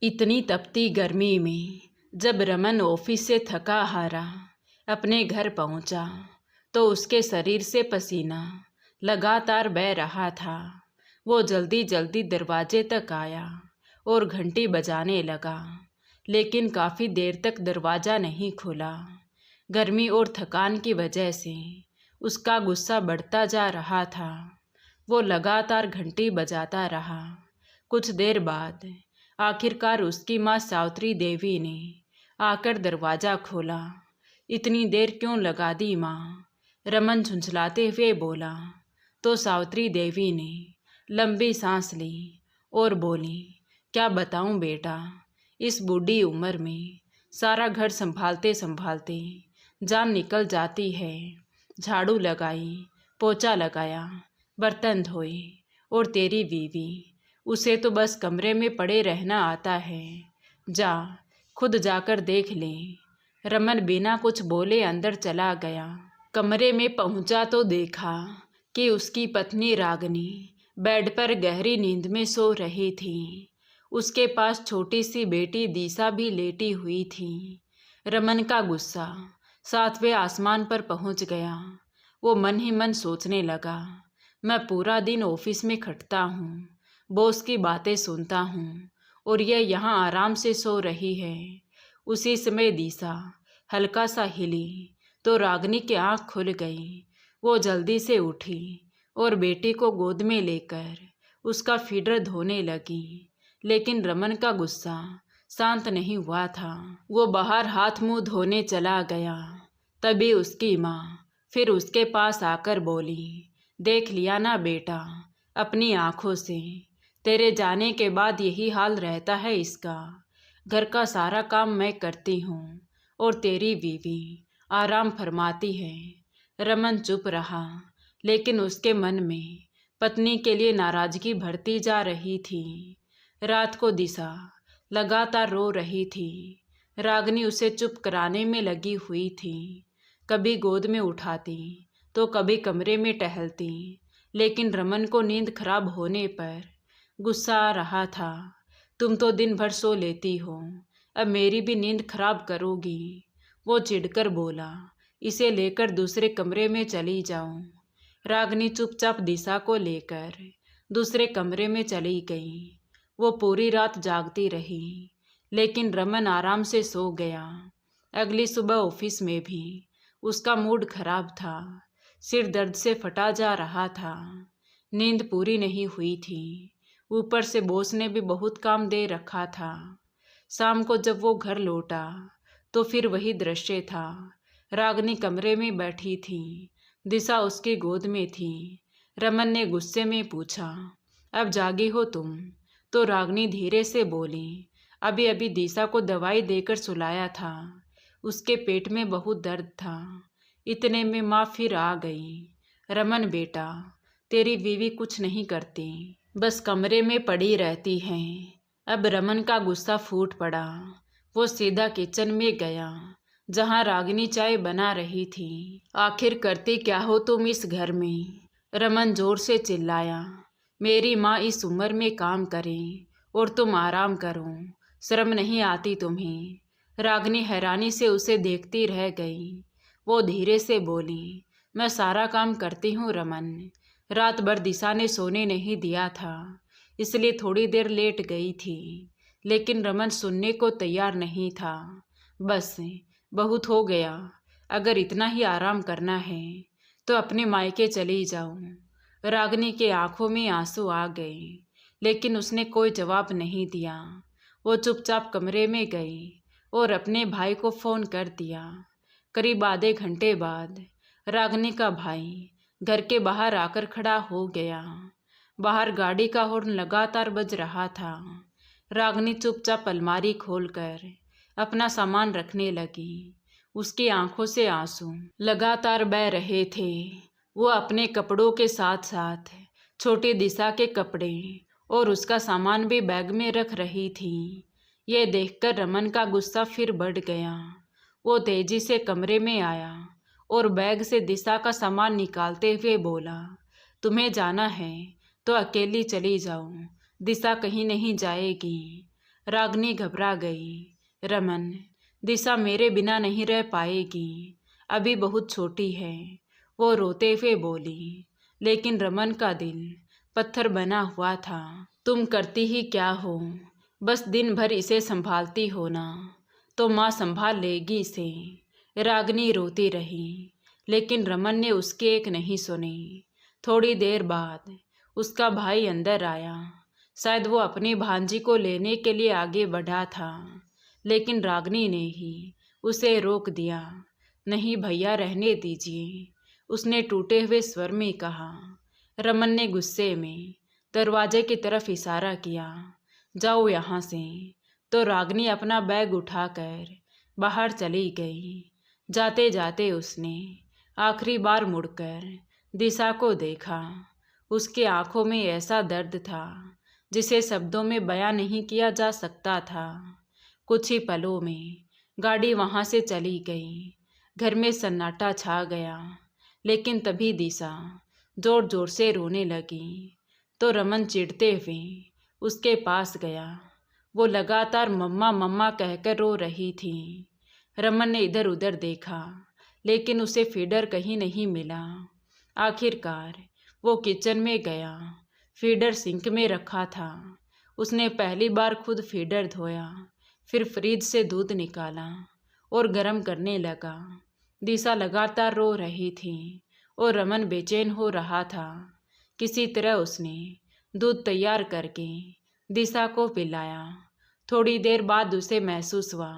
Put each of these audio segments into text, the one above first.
इतनी तपती गर्मी में जब रमन ऑफिस से थका हारा अपने घर पहुंचा तो उसके शरीर से पसीना लगातार बह रहा था। वो जल्दी जल्दी दरवाजे तक आया और घंटी बजाने लगा, लेकिन काफ़ी देर तक दरवाज़ा नहीं खुला। गर्मी और थकान की वजह से उसका गुस्सा बढ़ता जा रहा था। वो लगातार घंटी बजाता रहा। कुछ देर बाद आखिरकार उसकी माँ सावित्री देवी ने आकर दरवाज़ा खोला। इतनी देर क्यों लगा दी माँ? रमन झुंझलाते हुए बोला। तो सावित्री देवी ने लंबी सांस ली और बोली, क्या बताऊं बेटा, इस बूढ़ी उम्र में सारा घर संभालते संभालते जान निकल जाती है। झाड़ू लगाई, पोछा लगाया, बर्तन धोए, और तेरी बीवी, उसे तो बस कमरे में पड़े रहना आता है। जा, खुद जाकर देख ले। रमन बिना कुछ बोले अंदर चला गया। कमरे में पहुंचा तो देखा कि उसकी पत्नी रागिनी बेड पर गहरी नींद में सो रही थी। उसके पास छोटी सी बेटी दिशा भी लेटी हुई थी। रमन का गुस्सा सातवें आसमान पर पहुंच गया। वो मन ही मन सोचने लगा, मैं पूरा दिन ऑफिस में खटता हूँ, बॉस की बातें सुनता हूँ, और यह यहाँ आराम से सो रही है। उसी समय दिशा हल्का सा हिली तो रागिनी की आँख खुल गई। वो जल्दी से उठी और बेटी को गोद में लेकर उसका फीडर धोने लगी, लेकिन रमन का गुस्सा शांत नहीं हुआ था। वो बाहर हाथ मुंह धोने चला गया। तभी उसकी माँ फिर उसके पास आकर बोली, देख लिया ना बेटा अपनी आँखों से, तेरे जाने के बाद यही हाल रहता है इसका। घर का सारा काम मैं करती हूँ और तेरी बीवी आराम फरमाती है। रमन चुप रहा, लेकिन उसके मन में पत्नी के लिए नाराजगी बढ़ती जा रही थी। रात को दिशा लगातार रो रही थी। रागिनी उसे चुप कराने में लगी हुई थी। कभी गोद में उठाती तो कभी कमरे में टहलती, लेकिन रमन को नींद खराब होने पर गुस्सा आ रहा था। तुम तो दिन भर सो लेती हो, अब मेरी भी नींद खराब करोगी। वो चिढ़कर बोला, इसे लेकर दूसरे कमरे में चली जाऊं। रागिनी चुपचाप दिशा को लेकर दूसरे कमरे में चली गई। वो पूरी रात जागती रही, लेकिन रमन आराम से सो गया। अगली सुबह ऑफिस में भी उसका मूड खराब था। सिर दर्द से फटा जा रहा था। नींद पूरी नहीं हुई थी। ऊपर से बॉस ने भी बहुत काम दे रखा था। शाम को जब वो घर लौटा तो फिर वही दृश्य था। रागिनी कमरे में बैठी थी, दिशा उसकी गोद में थी। रमन ने गुस्से में पूछा, अब जागी हो तुम? तो रागिनी धीरे से बोली, अभी अभी दिशा को दवाई देकर सुलाया था, उसके पेट में बहुत दर्द था। इतने में माँ फिर आ गई। रमन बेटा, तेरी बीवी कुछ नहीं करती, बस कमरे में पड़ी रहती है। अब रमन का गुस्सा फूट पड़ा। वो सीधा किचन में गया, जहाँ रागिनी चाय बना रही थी। आखिर करती क्या हो तुम इस घर में? रमन जोर से चिल्लाया। मेरी माँ इस उम्र में काम करे और तुम आराम करो, शर्म नहीं आती तुम्हें? रागिनी हैरानी से उसे देखती रह गई। वो धीरे से बोली, मैं सारा काम करती हूँ रमन, रात भर दिशा ने सोने नहीं दिया था, इसलिए थोड़ी देर लेट गई थी। लेकिन रमन सुनने को तैयार नहीं था। बस बहुत हो गया, अगर इतना ही आराम करना है तो अपने मायके चली जाओ। रागिनी के आंखों में आंसू आ गए, लेकिन उसने कोई जवाब नहीं दिया। वो चुपचाप कमरे में गई और अपने भाई को फ़ोन कर दिया। करीब आधे घंटे बाद रागिनी का भाई घर के बाहर आकर खड़ा हो गया। बाहर गाड़ी का हॉर्न लगातार बज रहा था। रागिनी चुपचाप अलमारी खोलकर अपना सामान रखने लगी। उसकी आंखों से आंसू लगातार बह रहे थे। वो अपने कपड़ों के साथ साथ छोटी दिशा के कपड़े और उसका सामान भी बैग में रख रही थी। ये देखकर रमन का गुस्सा फिर बढ़ गया। वो तेजी से कमरे में आया और बैग से दिशा का सामान निकालते हुए बोला, तुम्हें जाना है तो अकेली चली जाओ, दिशा कहीं नहीं जाएगी। रागनी घबरा गई। रमन, दिशा मेरे बिना नहीं रह पाएगी, अभी बहुत छोटी है, वो रोते हुए बोली। लेकिन रमन का दिल पत्थर बना हुआ था। तुम करती ही क्या हो? बस दिन भर इसे संभालती हो ना, तो माँ संभाल लेगी इसे। रागनी रोती रही, लेकिन रमन ने उसकी एक नहीं सुनी। थोड़ी देर बाद उसका भाई अंदर आया। शायद वो अपनी भांजी को लेने के लिए आगे बढ़ा था, लेकिन रागनी ने ही उसे रोक दिया। नहीं भैया, रहने दीजिए, उसने टूटे हुए स्वर में कहा। रमन ने गुस्से में दरवाजे की तरफ इशारा किया। जाओ यहाँ से। तो रागनी अपना बैग उठाकर बाहर चली गई। जाते जाते उसने आखिरी बार मुड़कर दिशा को देखा। उसके आंखों में ऐसा दर्द था जिसे शब्दों में बयां नहीं किया जा सकता था। कुछ ही पलों में गाड़ी वहां से चली गई। घर में सन्नाटा छा गया। लेकिन तभी दिशा जोर जोर से रोने लगी। तो रमन चिढ़ते हुए उसके पास गया। वो लगातार मम्मा मम्मा कहकर रो रही थी। रमन ने इधर उधर देखा, लेकिन उसे फीडर कहीं नहीं मिला। आखिरकार वो किचन में गया। फीडर सिंक में रखा था। उसने पहली बार खुद फीडर धोया, फिर फ्रिज से दूध निकाला और गर्म करने लगा। दिशा लगातार रो रही थी और रमन बेचैन हो रहा था। किसी तरह उसने दूध तैयार करके दिशा को पिलाया। थोड़ी देर बाद उसे महसूस हुआ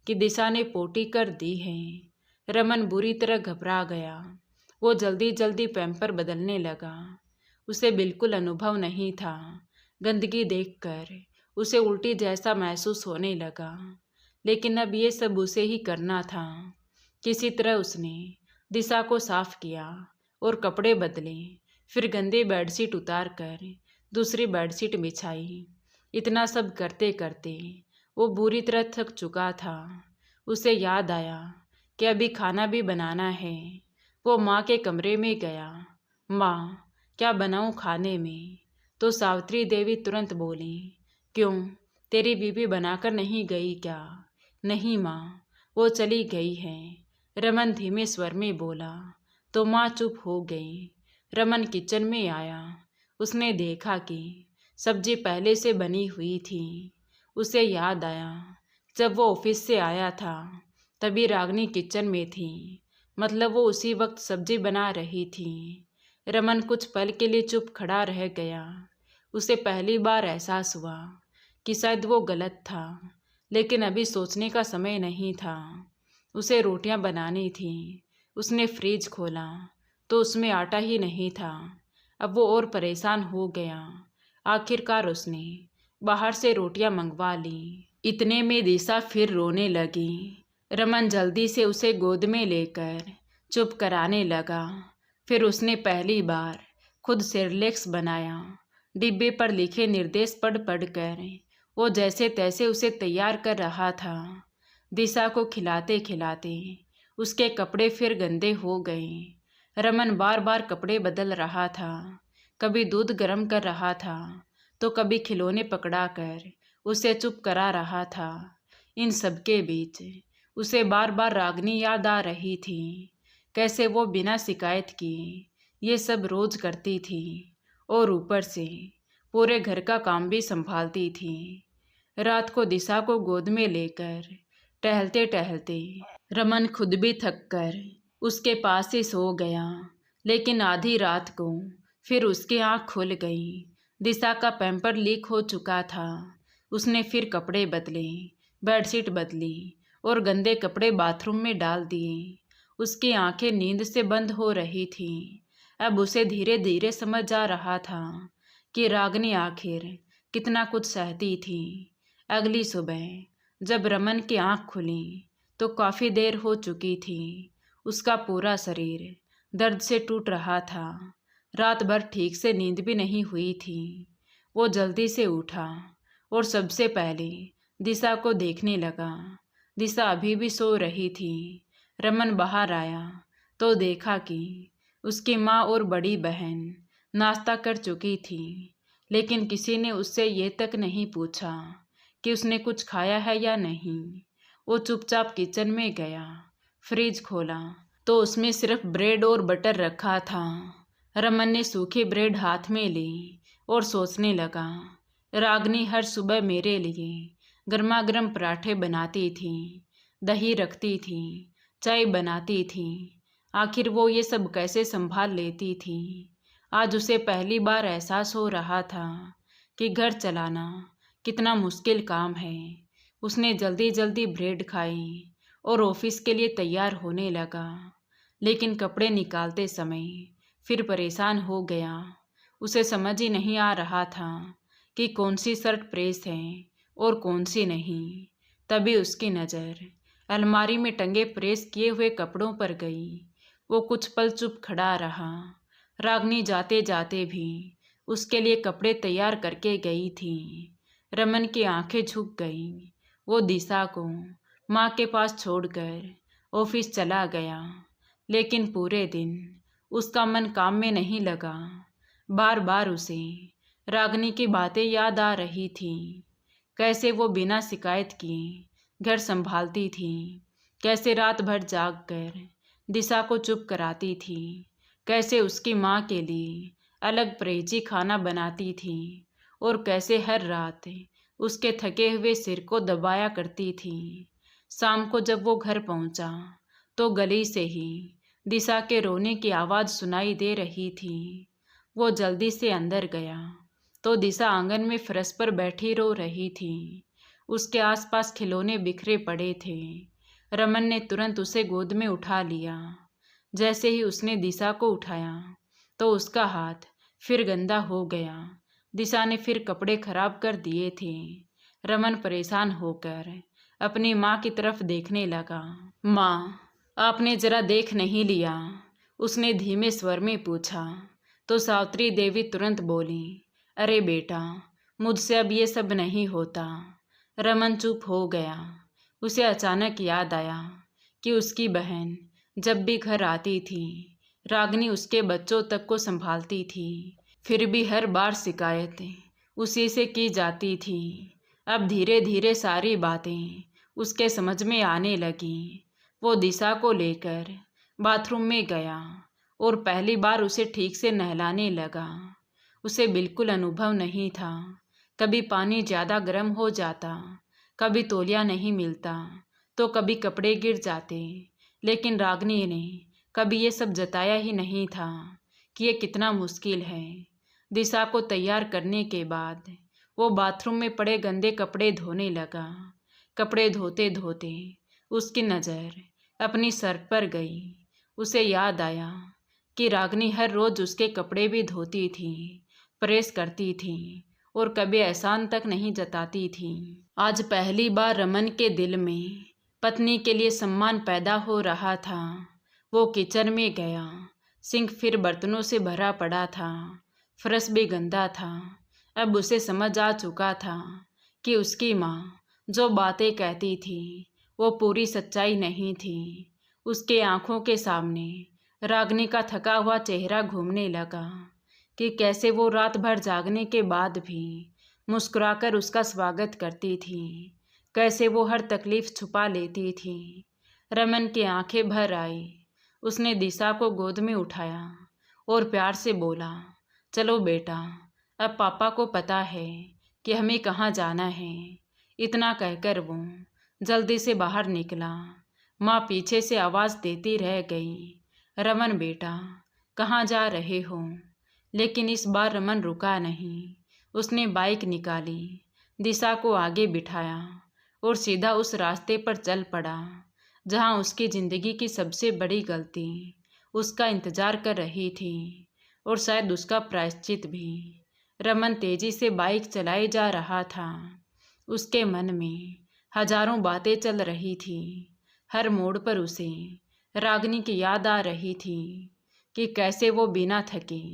कि दिशा ने पोटी कर दी है। रमन बुरी तरह घबरा गया। वो जल्दी जल्दी पैम्पर बदलने लगा। उसे बिल्कुल अनुभव नहीं था। गंदगी देखकर उसे उल्टी जैसा महसूस होने लगा, लेकिन अब ये सब उसे ही करना था। किसी तरह उसने दिशा को साफ किया और कपड़े बदले, फिर गंदी बेडशीट उतार कर दूसरी बेडशीट बिछाई। इतना सब करते करते वो बुरी तरह थक चुका था। उसे याद आया कि अभी खाना भी बनाना है। वो माँ के कमरे में गया। माँ, क्या बनाऊँ खाने में? तो सावित्री देवी तुरंत बोली, क्यों, तेरी बीबी बनाकर नहीं गई क्या? नहीं माँ, वो चली गई है, रमन धीमे स्वर में बोला। तो माँ चुप हो गई। रमन किचन में आया। उसने देखा कि सब्जी पहले से बनी हुई थी। उसे याद आया, जब वो ऑफिस से आया था तभी रागनी किचन में थी, मतलब वो उसी वक्त सब्जी बना रही थी। रमन कुछ पल के लिए चुप खड़ा रह गया। उसे पहली बार एहसास हुआ कि शायद वो गलत था, लेकिन अभी सोचने का समय नहीं था। उसे रोटियां बनानी थी। उसने फ्रिज खोला तो उसमें आटा ही नहीं था। अब वो और परेशान हो गया। आखिरकार उसने बाहर से रोटियां मंगवा ली। इतने में दिशा फिर रोने लगी। रमन जल्दी से उसे गोद में लेकर चुप कराने लगा। फिर उसने पहली बार खुद सेरेलैक्स बनाया। डिब्बे पर लिखे निर्देश पढ़ पढ़कर वो जैसे तैसे उसे तैयार कर रहा था। दिशा को खिलाते खिलाते उसके कपड़े फिर गंदे हो गए। रमन बार बार कपड़े बदल रहा था। कभी दूध गर्म कर रहा था तो कभी खिलौने पकड़ा कर उसे चुप करा रहा था। इन सबके बीच उसे बार बार रागनी याद आ रही थी। कैसे वो बिना शिकायत किए ये सब रोज करती थी और ऊपर से पूरे घर का काम भी संभालती थी। रात को दिशा को गोद में लेकर टहलते टहलते रमन खुद भी थक कर उसके पास ही सो गया। लेकिन आधी रात को फिर उसकी आंख खुल गई। दिशा का पैम्पर लीक हो चुका था। उसने फिर कपड़े बदले, बेडशीट बदली और गंदे कपड़े बाथरूम में डाल दिए। उसकी आंखें नींद से बंद हो रही थीं। अब उसे धीरे धीरे समझ आ रहा था कि रागनी आखिर कितना कुछ सहती थी। अगली सुबह जब रमन की आंख खुली तो काफ़ी देर हो चुकी थी। उसका पूरा शरीर दर्द से टूट रहा था। रात भर ठीक से नींद भी नहीं हुई थी। वो जल्दी से उठा और सबसे पहले दिशा को देखने लगा। दिशा अभी भी सो रही थी। रमन बाहर आया तो देखा कि उसकी माँ और बड़ी बहन नाश्ता कर चुकी थी, लेकिन किसी ने उससे ये तक नहीं पूछा कि उसने कुछ खाया है या नहीं। वो चुपचाप किचन में गया, फ्रिज खोला तो उसमें सिर्फ ब्रेड और बटर रखा था। रमन ने सूखी ब्रेड हाथ में ली और सोचने लगा, रागनी हर सुबह मेरे लिए गर्मा गर्म पराठे बनाती थी, दही रखती थी, चाय बनाती थी। आखिर वो ये सब कैसे संभाल लेती थी। आज उसे पहली बार एहसास हो रहा था कि घर चलाना कितना मुश्किल काम है। उसने जल्दी जल्दी ब्रेड खाई और ऑफिस के लिए तैयार होने लगा, लेकिन कपड़े निकालते समय फिर परेशान हो गया। उसे समझ ही नहीं आ रहा था कि कौन सी शर्ट प्रेस है और कौन सी नहीं। तभी उसकी नज़र अलमारी में टंगे प्रेस किए हुए कपड़ों पर गई। वो कुछ पल चुप खड़ा रहा। रागनी जाते जाते भी उसके लिए कपड़े तैयार करके गई थी। रमन की आंखें झुक गईं। वो दिशा को माँ के पास छोड़कर ऑफिस चला गया, लेकिन पूरे दिन उसका मन काम में नहीं लगा। बार बार उसे रागनी की बातें याद आ रही थी। कैसे वो बिना शिकायत किए घर संभालती थी, कैसे रात भर जाग कर दिशा को चुप कराती थी, कैसे उसकी माँ के लिए अलग परहेजी खाना बनाती थी और कैसे हर रात उसके थके हुए सिर को दबाया करती थी। शाम को जब वो घर पहुंचा तो गली से ही दिशा के रोने की आवाज़ सुनाई दे रही थी। वो जल्दी से अंदर गया तो दिशा आंगन में फर्श पर बैठी रो रही थी। उसके आसपास खिलौने बिखरे पड़े थे। रमन ने तुरंत उसे गोद में उठा लिया। जैसे ही उसने दिशा को उठाया तो उसका हाथ फिर गंदा हो गया। दिशा ने फिर कपड़े खराब कर दिए थे। रमन परेशान होकर अपनी माँ की तरफ देखने लगा। माँ, आपने जरा देख नहीं लिया? उसने धीमे स्वर में पूछा। तो सावित्री देवी तुरंत बोली, अरे बेटा, मुझसे अब ये सब नहीं होता। रमन चुप हो गया। उसे अचानक याद आया कि उसकी बहन जब भी घर आती थी, रागनी उसके बच्चों तक को संभालती थी। फिर भी हर बार शिकायत उसी से की जाती थी। अब धीरे धीरे सारी बातें उसके समझ में आने लगी। वो दिशा को लेकर बाथरूम में गया और पहली बार उसे ठीक से नहलाने लगा। उसे बिल्कुल अनुभव नहीं था। कभी पानी ज़्यादा गर्म हो जाता, कभी तौलिया नहीं मिलता, तो कभी कपड़े गिर जाते। लेकिन रागनी ने कभी ये सब जताया ही नहीं था कि ये कितना मुश्किल है। दिशा को तैयार करने के बाद वो बाथरूम में पड़े गंदे कपड़े धोने लगा। कपड़े धोते धोते उसकी नज़र अपनी शर्ट पर गई। उसे याद आया कि रागनी हर रोज़ उसके कपड़े भी धोती थी, प्रेस करती थी और कभी एहसान तक नहीं जताती थी। आज पहली बार रमन के दिल में पत्नी के लिए सम्मान पैदा हो रहा था। वो किचन में गया। सिंक फिर बर्तनों से भरा पड़ा था, फर्श भी गंदा था। अब उसे समझ आ चुका था कि उसकी माँ जो बातें कहती थी वो पूरी सच्चाई नहीं थी। उसके आंखों के सामने रागनी का थका हुआ चेहरा घूमने लगा कि कैसे वो रात भर जागने के बाद भी मुस्कुराकर उसका स्वागत करती थी, कैसे वो हर तकलीफ छुपा लेती थी। रमन की आंखें भर आई। उसने दिशा को गोद में उठाया और प्यार से बोला, चलो बेटा, अब पापा को पता है कि हमें कहाँ जाना है। इतना कहकर वो जल्दी से बाहर निकला। माँ पीछे से आवाज़ देती रह गई, रमन बेटा, कहाँ जा रहे हो? लेकिन इस बार रमन रुका नहीं। उसने बाइक निकाली, दिशा को आगे बिठाया और सीधा उस रास्ते पर चल पड़ा जहाँ उसकी ज़िंदगी की सबसे बड़ी गलती उसका इंतज़ार कर रही थी और शायद उसका प्रायश्चित भी। रमन तेजी से बाइक चलाए जा रहा था। उसके मन में हजारों बातें चल रही थी। हर मोड़ पर उसे रागनी की याद आ रही थी कि कैसे वो बिना थके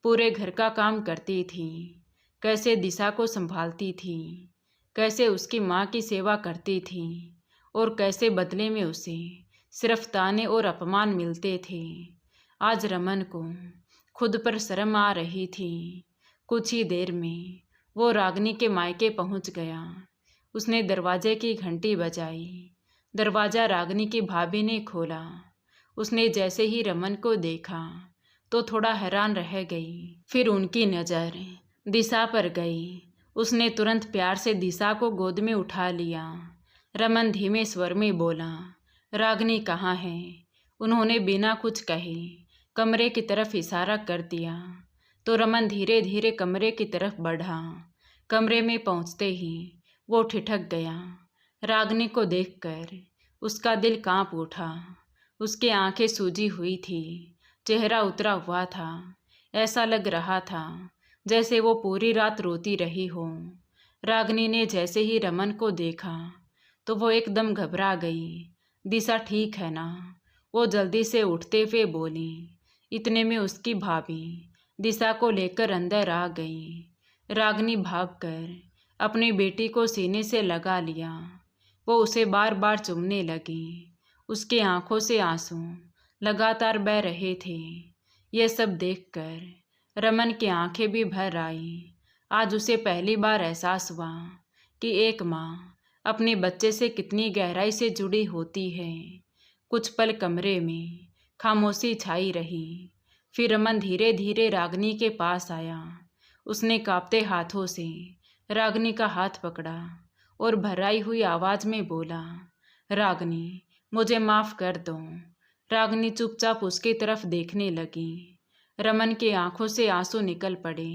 पूरे घर का काम करती थी, कैसे दिशा को संभालती थी, कैसे उसकी माँ की सेवा करती थी और कैसे बदले में उसे सिर्फ ताने और अपमान मिलते थे। आज रमन को खुद पर शर्म आ रही थी। कुछ ही देर में वो रागनी के मायके पहुंच गया। उसने दरवाजे की घंटी बजाई। दरवाज़ा रागिनी की भाभी ने खोला। उसने जैसे ही रमन को देखा तो थोड़ा हैरान रह गई। फिर उनकी नज़र दिशा पर गई। उसने तुरंत प्यार से दिशा को गोद में उठा लिया। रमन धीमे स्वर में बोला, रागिनी कहाँ है? उन्होंने बिना कुछ कहे कमरे की तरफ इशारा कर दिया तो रमन धीरे धीरे कमरे की तरफ बढ़ा। कमरे में पहुंचते ही वो ठिठक गया। रागिनी को देखकर उसका दिल कांप उठा। उसकी आंखें सूजी हुई थी, चेहरा उतरा हुआ था। ऐसा लग रहा था जैसे वो पूरी रात रोती रही हो। रागिनी ने जैसे ही रमन को देखा तो वो एकदम घबरा गई। दिशा ठीक है ना? वो जल्दी से उठते हुए बोली। इतने में उसकी भाभी दिशा को लेकर अंदर आ गई। रागिनी भागकर अपनी बेटी को सीने से लगा लिया। वो उसे बार बार चूमने लगी। उसकी आंखों से आंसू लगातार बह रहे थे। ये सब देखकर रमन की आंखें भी भर आई। आज उसे पहली बार एहसास हुआ कि एक माँ अपने बच्चे से कितनी गहराई से जुड़ी होती है। कुछ पल कमरे में खामोशी छाई रही। फिर रमन धीरे धीरे रागिनी के पास आया। उसने कांपते हाथों से रागिनी का हाथ पकड़ा और भर्राई हुई आवाज़ में बोला, रागिनी मुझे माफ़ कर दो। रागिनी चुपचाप उसकी तरफ देखने लगी। रमन की आंखों से आंसू निकल पड़े।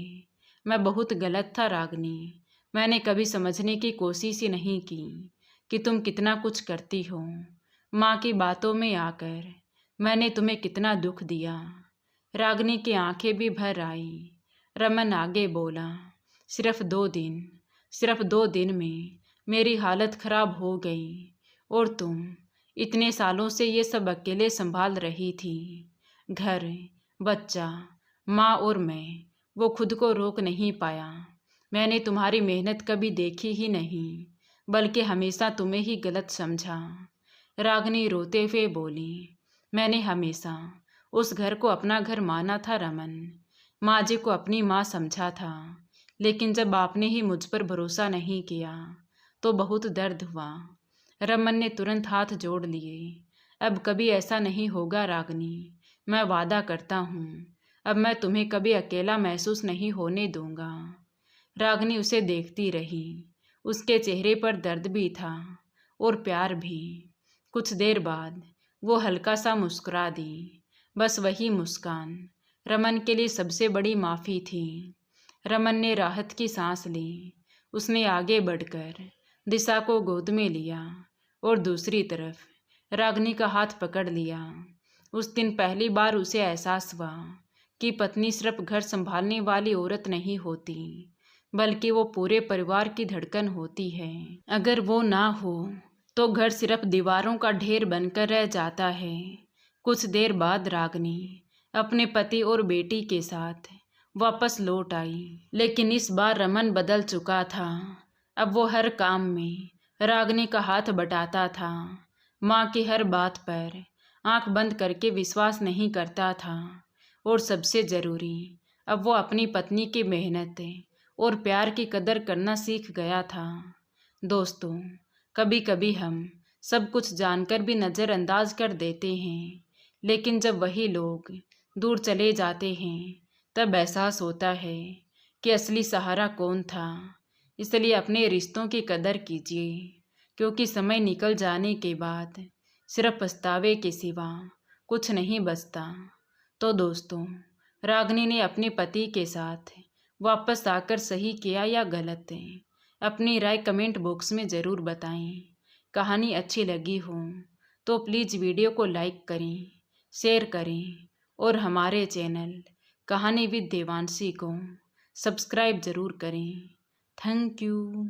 मैं बहुत गलत था रागिनी। मैंने कभी समझने की कोशिश ही नहीं की कि तुम कितना कुछ करती हो। माँ की बातों में आकर मैंने तुम्हें कितना दुख दिया। रागिनी की आंखें भी भर आई। रमन आगे बोला, सिर्फ 2 दिन में मेरी हालत खराब हो गई और तुम इतने सालों से ये सब अकेले संभाल रही थी। घर, बच्चा, माँ और मैं। वो खुद को रोक नहीं पाया। मैंने तुम्हारी मेहनत कभी देखी ही नहीं, बल्कि हमेशा तुम्हें ही गलत समझा। रागिनी रोते हुए बोली, मैंने हमेशा उस घर को अपना घर माना था रमन। माँ जी को अपनी माँ समझा था, लेकिन जब आपने ही मुझ पर भरोसा नहीं किया तो बहुत दर्द हुआ। रमन ने तुरंत हाथ जोड़ लिए। अब कभी ऐसा नहीं होगा रागिनी, मैं वादा करता हूँ। अब मैं तुम्हें कभी अकेला महसूस नहीं होने दूंगा। रागिनी उसे देखती रही। उसके चेहरे पर दर्द भी था और प्यार भी। कुछ देर बाद वो हल्का सा मुस्कुरा दी। बस वही मुस्कान रमन के लिए सबसे बड़ी माफ़ी थी। रमन ने राहत की सांस ली। उसने आगे बढ़कर दिशा को गोद में लिया और दूसरी तरफ रागिनी का हाथ पकड़ लिया। उस दिन पहली बार उसे एहसास हुआ कि पत्नी सिर्फ घर संभालने वाली औरत नहीं होती, बल्कि वो पूरे परिवार की धड़कन होती है। अगर वो ना हो तो घर सिर्फ दीवारों का ढेर बनकर रह जाता है। कुछ देर बाद रागिनी अपने पति और बेटी के साथ वापस लौट आई, लेकिन इस बार रमन बदल चुका था। अब वो हर काम में रागिनी का हाथ बटाता था। माँ की हर बात पर आंख बंद करके विश्वास नहीं करता था। और सबसे ज़रूरी, अब वो अपनी पत्नी की मेहनत और प्यार की कदर करना सीख गया था। दोस्तों, कभी कभी हम सब कुछ जानकर भी नज़रअंदाज कर देते हैं, लेकिन जब वही लोग दूर चले जाते हैं तब एहसास होता है कि असली सहारा कौन था। इसलिए अपने रिश्तों की कदर कीजिए, क्योंकि समय निकल जाने के बाद सिर्फ पछतावे के सिवा कुछ नहीं बचता। तो दोस्तों, रागिनी ने अपने पति के साथ वापस आकर सही किया या गलत है? अपनी राय कमेंट बॉक्स में ज़रूर बताएं। कहानी अच्छी लगी हो तो प्लीज़ वीडियो को लाइक करें, शेयर करें और हमारे चैनल कहानी विद देवांशी को सब्सक्राइब ज़रूर करें। Thank you.